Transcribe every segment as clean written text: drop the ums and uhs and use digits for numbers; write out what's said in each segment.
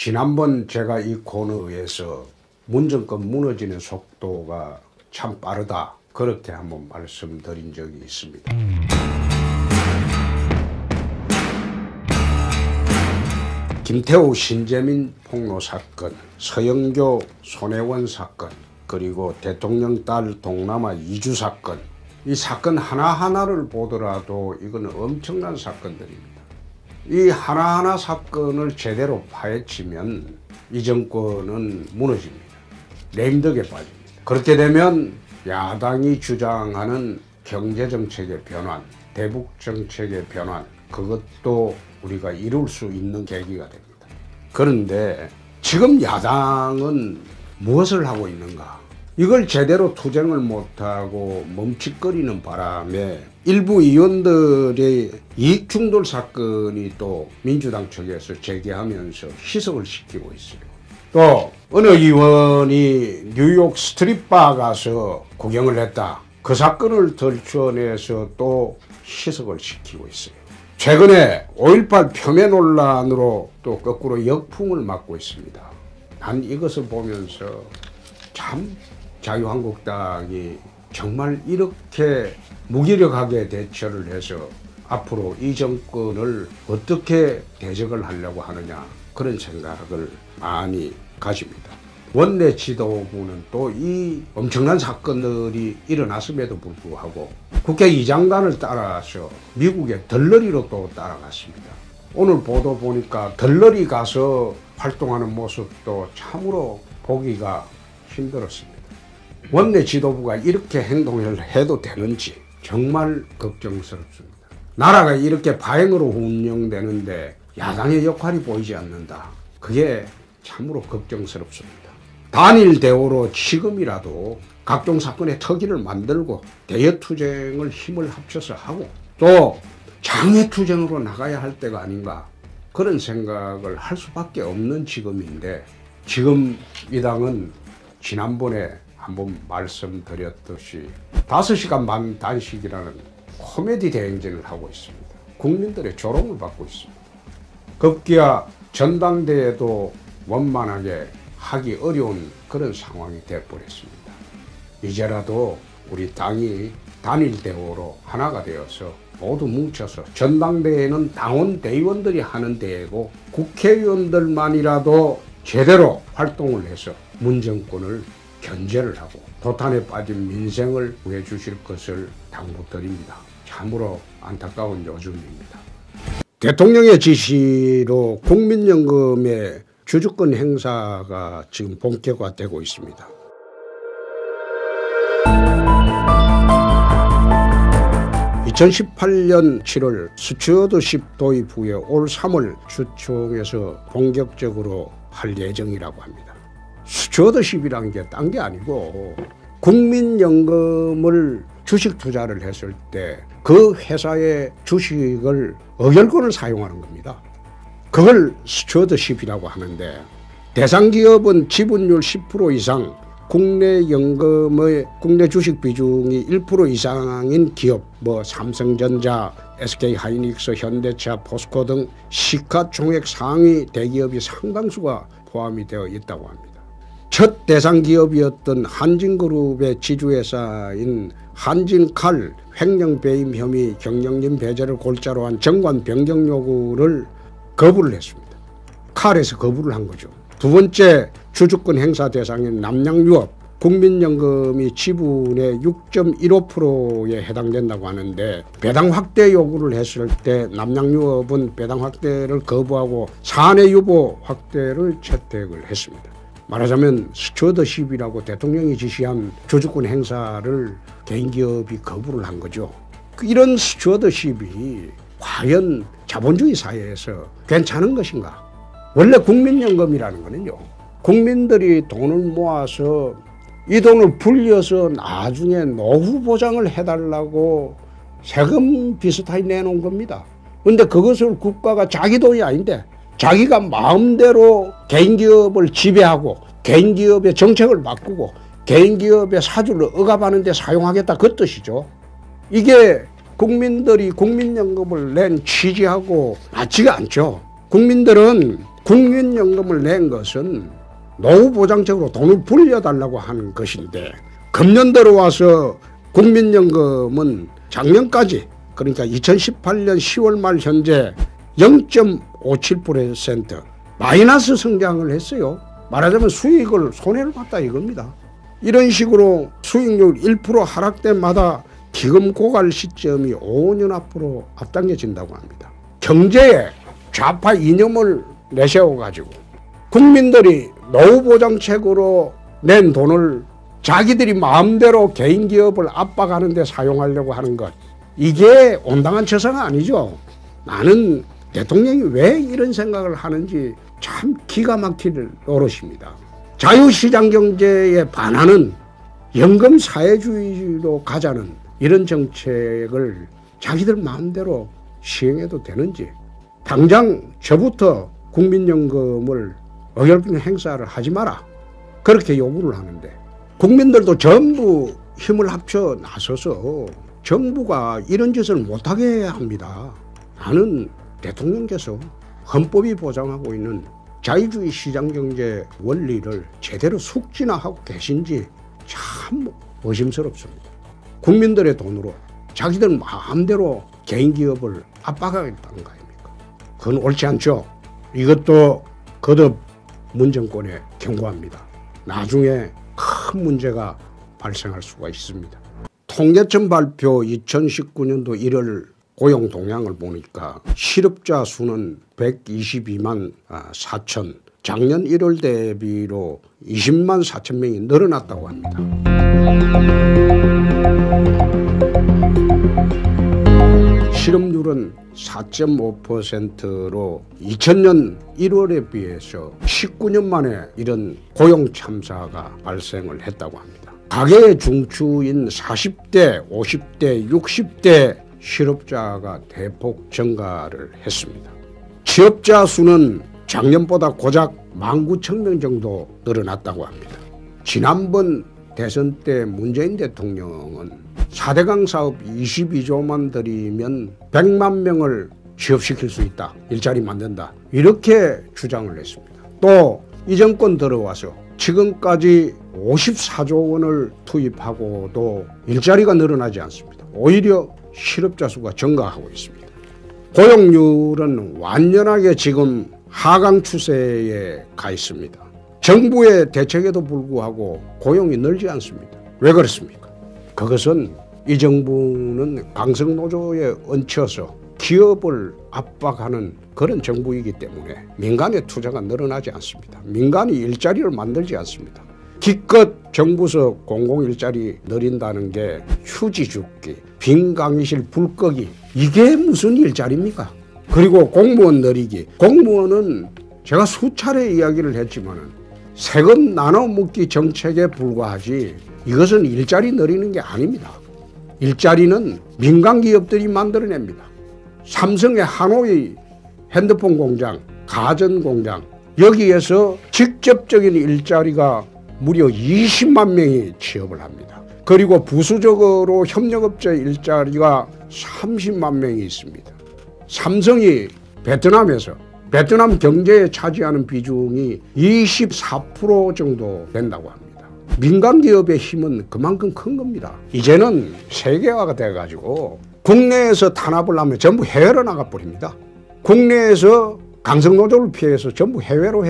지난번 제가 이 코너에서 문정권 무너지는 속도가 참 빠르다, 그렇게 한번 말씀드린 적이 있습니다. 김태우 신재민 폭로 사건, 서영교 손혜원 사건, 그리고 대통령 딸 동남아 이주 사건, 이 사건 하나하나를 보더라도 이건 엄청난 사건들입니다. 이 하나하나 사건을 제대로 파헤치면 이 정권은 무너집니다. 레임덕에 빠집니다. 그렇게 되면 야당이 주장하는 경제정책의 변환, 대북정책의 변환, 그것도 우리가 이룰 수 있는 계기가 됩니다. 그런데 지금 야당은 무엇을 하고 있는가? 이걸 제대로 투쟁을 못하고 멈칫거리는 바람에 일부 의원들의 이익충돌 사건이 또 민주당 측에서 제기하면서 희석을 시키고 있어요. 또 어느 의원이 뉴욕 스트릿바 가서 구경을 했다, 그 사건을 들춰내서 또 희석을 시키고 있어요. 최근에 5.18 표면 논란으로 또 거꾸로 역풍을 맞고 있습니다. 난 이것을 보면서 참 자유한국당이 정말 이렇게 무기력하게 대처를 해서 앞으로 이 정권을 어떻게 대적을 하려고 하느냐, 그런 생각을 많이 가집니다. 원내 지도부는 또 이 엄청난 사건들이 일어났음에도 불구하고 국회의장단을 따라서 미국의 덜러리로 또 따라갔습니다. 오늘 보도 보니까 덜러리 가서 활동하는 모습도 참으로 보기가 힘들었습니다. 원내 지도부가 이렇게 행동을 해도 되는지 정말 걱정스럽습니다. 나라가 이렇게 바행으로 운영되는데 야당의 역할이 보이지 않는다. 그게 참으로 걱정스럽습니다. 단일 대우로 지금이라도 각종 사건의 특위를 만들고 대여투쟁을 힘을 합쳐서 하고 또 장외투쟁으로 나가야 할 때가 아닌가, 그런 생각을 할 수밖에 없는 지금인데, 지금 이 당은 지난번에 한번 말씀드렸듯이 5시간 반 단식이라는 코미디 대행진을 하고 있습니다. 국민들의 조롱을 받고 있습니다. 급기야 전당대회도 원만하게 하기 어려운 그런 상황이 되어버렸습니다. 이제라도 우리 당이 단일 대우로 하나가 되어서 모두 뭉쳐서, 전당대회는 당원 대의원들이 하는 대회고 국회의원들만이라도 제대로 활동을 해서 문정권을 견제를 하고 도탄에 빠진 민생을 구해주실 것을 당부드립니다. 참으로 안타까운 요즘입니다. 대통령의 지시로 국민연금의 주주권 행사가 지금 본격화되고 있습니다. (2018년 7월) 스튜어드십 도입 후에 올 3월 주총에서 본격적으로 할 예정이라고 합니다. 스튜어드십이라는 게 딴 게 아니고, 국민연금을 주식 투자를 했을 때 그 회사의 주식을 의결권을 사용하는 겁니다. 그걸 스튜어드십이라고 하는데, 대상 기업은 지분율 10% 이상, 국내 연금의 국내 주식 비중이 1% 이상인 기업, 삼성전자, SK하이닉스, 현대차, 포스코 등 시가총액 상위 대기업이 상당수가 포함이 되어 있다고 합니다. 첫 대상 기업이었던 한진그룹의 지주회사인 한진칼 횡령 배임 혐의 경영진 배제를 골자로 한 정관 변경 요구를 거부를 했습니다. 칼에서 거부를 한 거죠. 두 번째 주주권 행사 대상인 남양유업, 국민연금이 지분의 6.15%에 해당된다고 하는데, 배당 확대 요구를 했을 때 남양유업은 배당 확대를 거부하고 사내 유보 확대를 채택을 했습니다. 말하자면 스튜어드십이라고 대통령이 지시한 주주권 행사를 개인기업이 거부를 한 거죠. 이런 스튜어드십이 과연 자본주의 사회에서 괜찮은 것인가? 원래 국민연금이라는 거는요, 국민들이 돈을 모아서 이 돈을 불려서 나중에 노후 보장을 해달라고 세금 비슷하게 내놓은 겁니다. 그런데 그것을 국가가 자기 돈이 아닌데 자기가 마음대로 개인기업을 지배하고 개인기업의 정책을 바꾸고 개인기업의 사주를 억압하는 데 사용하겠다, 그 뜻이죠. 이게 국민들이 국민연금을 낸 취지하고 맞지가 않죠. 국민들은 국민연금을 낸 것은 노후보장책으로 돈을 불려달라고 하는 것인데 금년 들어와서 국민연금은 작년까지 그러니까 2018년 10월 말 현재 0.57% 마이너스 성장을 했어요. 말하자면 수익을 손해를 봤다 이겁니다. 이런 식으로 수익률 1% 하락될 마다 기금 고갈 시점이 5년 앞으로 앞당겨진다고 합니다. 경제에 좌파 이념을 내세워가지고 국민들이 노후보장책으로 낸 돈을 자기들이 마음대로 개인 기업을 압박하는 데 사용하려고 하는 것, 이게 온당한 처사가 아니죠. 나는 대통령이 왜 이런 생각을 하는지 참 기가 막힐 노릇입니다. 자유시장 경제에 반하는 연금 사회주의로 가자는 이런 정책을 자기들 마음대로 시행해도 되는지, 당장 저부터 국민연금을 의결권 행사를 하지 마라 그렇게 요구를 하는데, 국민들도 전부 힘을 합쳐 나서서 정부가 이런 짓을 못하게 해야 합니다. 나는 대통령께서 헌법이 보장하고 있는 자유주의 시장경제 원리를 제대로 숙지나 하고 계신지 참 의심스럽습니다. 국민들의 돈으로 자기들 마음대로 개인 기업을 압박하겠다는 거 아닙니까? 그건 옳지 않죠. 이것도 거듭 문정권에 경고합니다. 나중에 큰 문제가 발생할 수가 있습니다. 통계청 발표 2019년도 1월 고용 동향을 보니까 실업자 수는 122만 4천, 작년 1월 대비로 20만 4천 명이 늘어났다고 합니다. 실업률은 4.5%로 2000년 1월에 비해서 19년 만에 이런 고용 참사가 발생을 했다고 합니다. 가계의 중추인 40대, 50대, 60대 실업자가 대폭 증가를 했습니다. 취업자 수는 작년보다 고작 19,000명 정도 늘어났다고 합니다. 지난번 대선 때 문재인 대통령은 4대강 사업 22조만 들이면 100만 명을 취업시킬 수 있다, 일자리 만든다, 이렇게 주장을 했습니다. 또 이 정권 들어와서 지금까지 54조 원을 투입하고도 일자리가 늘어나지 않습니다. 오히려 실업자 수가 증가하고 있습니다. 고용률은 완연하게 지금 하강 추세에 가 있습니다. 정부의 대책에도 불구하고 고용이 늘지 않습니다. 왜 그렇습니까? 그것은 이 정부는 강성노조에 얹혀서 기업을 압박하는 그런 정부이기 때문에 민간의 투자가 늘어나지 않습니다. 민간이 일자리를 만들지 않습니다. 기껏 정부서 공공일자리 늘린다는 게 휴지 줍기, 빈 강의실 불 끄기, 이게 무슨 일자리입니까? 그리고 공무원 늘리기, 공무원은 제가 수차례 이야기를 했지만 세금 나눠 묻기 정책에 불과하지 이것은 일자리 늘리는 게 아닙니다. 일자리는 민간 기업들이 만들어냅니다. 삼성의 하노이 핸드폰 공장, 가전 공장, 여기에서 직접적인 일자리가 무려 20만 명이 취업을 합니다. 그리고 부수적으로 협력업체 일자리가 30만 명이 있습니다. 삼성이 베트남에서 베트남 경제에 차지하는 비중이 24% 정도 된다고 합니다. 민간 기업의 힘은 그만큼 큰 겁니다. 이제는 세계화가 돼가지고 국내에서 탄압을 하면 전부 해외로 나가버립니다. 국내에서 강성노조를 피해서 전부 해외로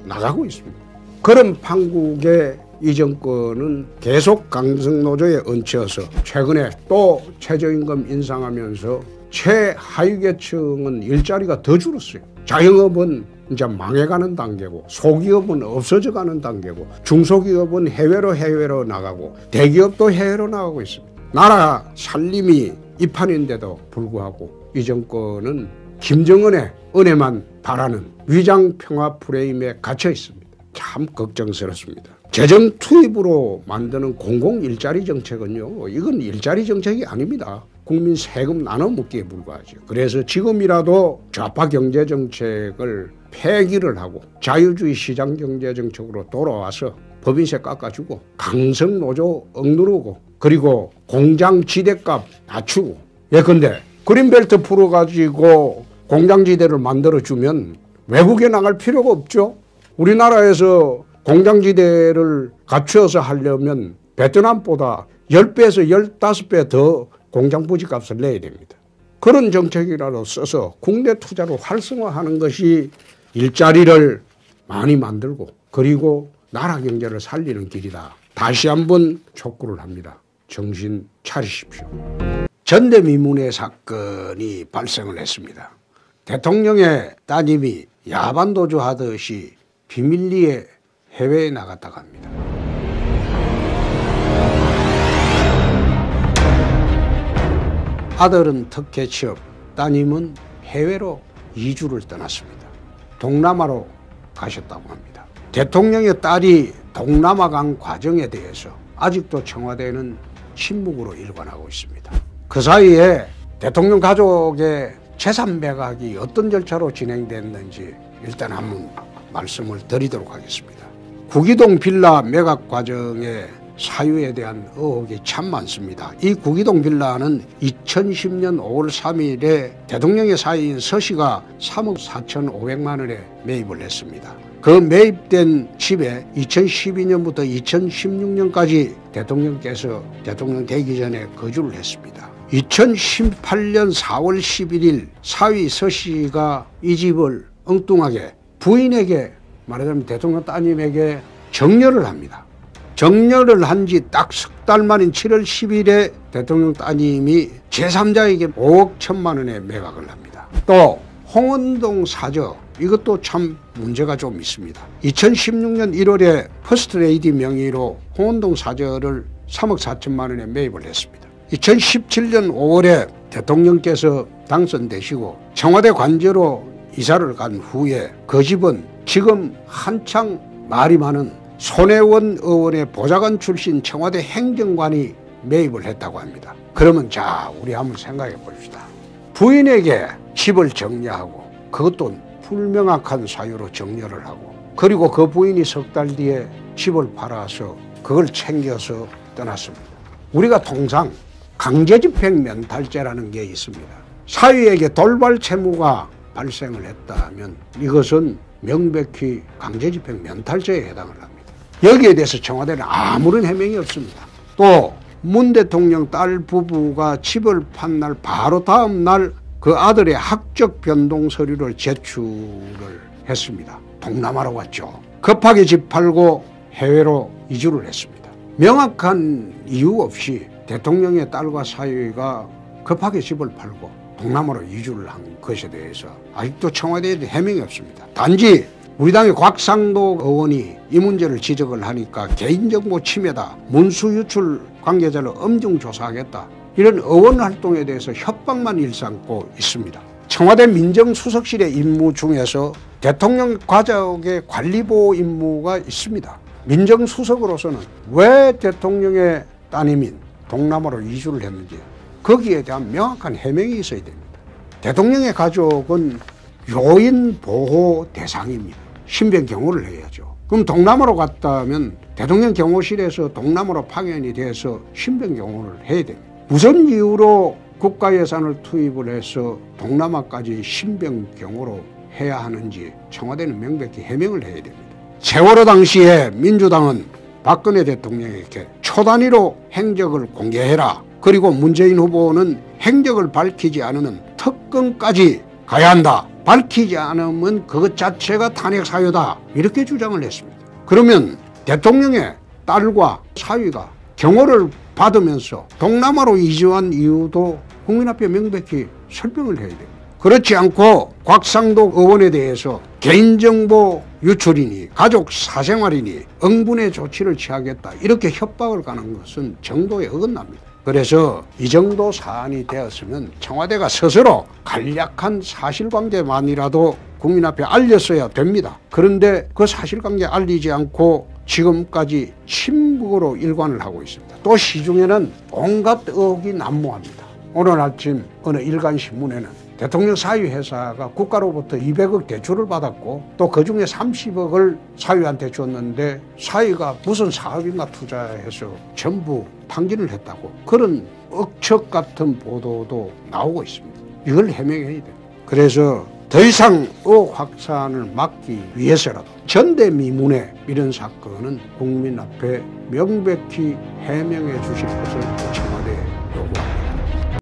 나가고 있습니다. 그런 판국에 이 정권은 계속 강성노조에 얹혀서 최근에 또 최저임금 인상하면서 최하위계층은 일자리가 더 줄었어요. 자영업은 이제 망해가는 단계고, 소기업은 없어져가는 단계고, 중소기업은 해외로 나가고, 대기업도 해외로 나가고 있습니다. 나라 살림이 이 판인데도 불구하고 이 정권은 김정은의 은혜만 바라는 위장 평화 프레임에 갇혀 있습니다. 참 걱정스럽습니다. 재정 투입으로 만드는 공공 일자리 정책은요, 이건 일자리 정책이 아닙니다. 국민 세금 나눠 먹기에 불과하죠. 그래서 지금이라도 좌파 경제 정책을 폐기를 하고 자유주의 시장 경제 정책으로 돌아와서 법인세 깎아주고 강성 노조 억누르고 그리고 공장 지대값 낮추고, 예컨대 그린벨트 풀어가지고 공장 지대를 만들어주면 외국에 나갈 필요가 없죠. 우리나라에서 공장지대를 갖추어서 하려면 베트남보다 10배에서 15배 더 공장 부지값을 내야 됩니다. 그런 정책이라도 써서 국내 투자로 활성화하는 것이 일자리를 많이 만들고 그리고 나라 경제를 살리는 길이다. 다시 한번 촉구를 합니다. 정신 차리십시오. 전대미문의 사건이 발생을 했습니다. 대통령의 따님이 야반도주 하듯이 비밀리에 해외에 나갔다가 합니다. 아들은 특혜 취업, 따님은 해외로 이주를 떠났습니다. 동남아로 가셨다고 합니다. 대통령의 딸이 동남아 간 과정에 대해서 아직도 청와대는 침묵으로 일관하고 있습니다. 그 사이에 대통령 가족의 재산 매각이 어떤 절차로 진행됐는지 일단 한번 말씀을 드리도록 하겠습니다. 구기동 빌라 매각 과정의 사유에 대한 의혹이 참 많습니다. 이 구기동 빌라는 2010년 5월 3일에 대통령의 사위인 서 씨가 3억 4,500만 원에 매입을 했습니다. 그 매입된 집에 2012년부터 2016년까지 대통령께서 대통령 되기 전에 거주를 했습니다. 2018년 4월 11일 사위 서 씨가 이 집을 엉뚱하게 부인에게 말하자면 대통령 따님에게 정려를 합니다. 정려를 한 지 딱 석 달 만인 7월 10일에 대통령 따님이 제3자에게 5억 1천만 원에 매각을 합니다. 또 홍은동 사저 이것도 참 문제가 좀 있습니다. 2016년 1월에 퍼스트레이디 명의로 홍은동 사저를 3억 4천만 원에 매입을 했습니다. 2017년 5월에 대통령께서 당선되시고 청와대 관저로 이사를 간 후에 그 집은 지금 한창 말이 많은 손혜원 의원의 보좌관 출신 청와대 행정관이 매입을 했다고 합니다. 그러면 자, 우리 한번 생각해 봅시다. 부인에게 집을 정려하고 그것도 불명확한 사유로 정려를 하고 그리고 그 부인이 석 달 뒤에 집을 팔아서 그걸 챙겨서 떠났습니다. 우리가 통상 강제집행 면탈죄라는 게 있습니다. 사위에게 돌발 채무가 발생을 했다면 이것은 명백히 강제집행 면탈죄에 해당을 합니다. 여기에 대해서 청와대는 아무런 해명이 없습니다. 또 문 대통령 딸 부부가 집을 판 날 바로 다음 날 그 아들의 학적 변동 서류를 제출을 했습니다. 동남아로 갔죠. 급하게 집 팔고 해외로 이주를 했습니다. 명확한 이유 없이 대통령의 딸과 사위가 급하게 집을 팔고 동남아로 이주를 한 것에 대해서 아직도 청와대에 해명이 없습니다. 단지 우리 당의 곽상도 의원이 이 문제를 지적을 하니까 개인정보 침해다, 문수 유출 관계자를 엄중 조사하겠다, 이런 의원 활동에 대해서 협박만 일삼고 있습니다. 청와대 민정수석실의 임무 중에서 대통령 가족의 관리보호 임무가 있습니다. 민정수석으로서는 왜 대통령의 따님인 동남아로 이주를 했는지 거기에 대한 명확한 해명이 있어야 됩니다. 대통령의 가족은 요인 보호 대상입니다. 신변 경호를 해야죠. 그럼 동남아로 갔다면 대통령 경호실에서 동남아로 파견이 돼서 신변 경호를 해야 됩니다. 무슨 이유로 국가 예산을 투입을 해서 동남아까지 신변 경호로 해야 하는지 청와대는 명백히 해명을 해야 됩니다. 세월호 당시에 민주당은 박근혜 대통령에게 초단위로 행적을 공개해라. 그리고 문재인 후보는 행적을 밝히지 않으면 특검까지 가야 한다. 밝히지 않으면 그것 자체가 탄핵 사유다. 이렇게 주장을 했습니다. 그러면 대통령의 딸과 사위가 경호를 받으면서 동남아로 이주한 이유도 국민 앞에 명백히 설명을 해야 됩니다. 그렇지 않고 곽상도 의원에 대해서 개인정보 유출이니 가족 사생활이니 응분의 조치를 취하겠다 이렇게 협박을 가는 것은 정도에 어긋납니다. 그래서 이 정도 사안이 되었으면 청와대가 스스로 간략한 사실관계만이라도 국민 앞에 알렸어야 됩니다. 그런데 그 사실관계 알리지 않고 지금까지 침묵으로 일관을 하고 있습니다. 또 시중에는 온갖 의혹이 난무합니다. 오늘 아침 어느 일간신문에는 대통령 사위 회사가 국가로부터 200억 대출을 받았고 또 그중에 30억을 사위한테 줬는데 사위가 무슨 사업인가 투자해서 전부 탕진을 했다고 그런 억척 같은 보도도 나오고 있습니다. 이걸 해명해야 됩니다. 그래서 더 이상 의혹 확산을 막기 위해서라도 전대미문의 이런 사건은 국민 앞에 명백히 해명해 주실 것을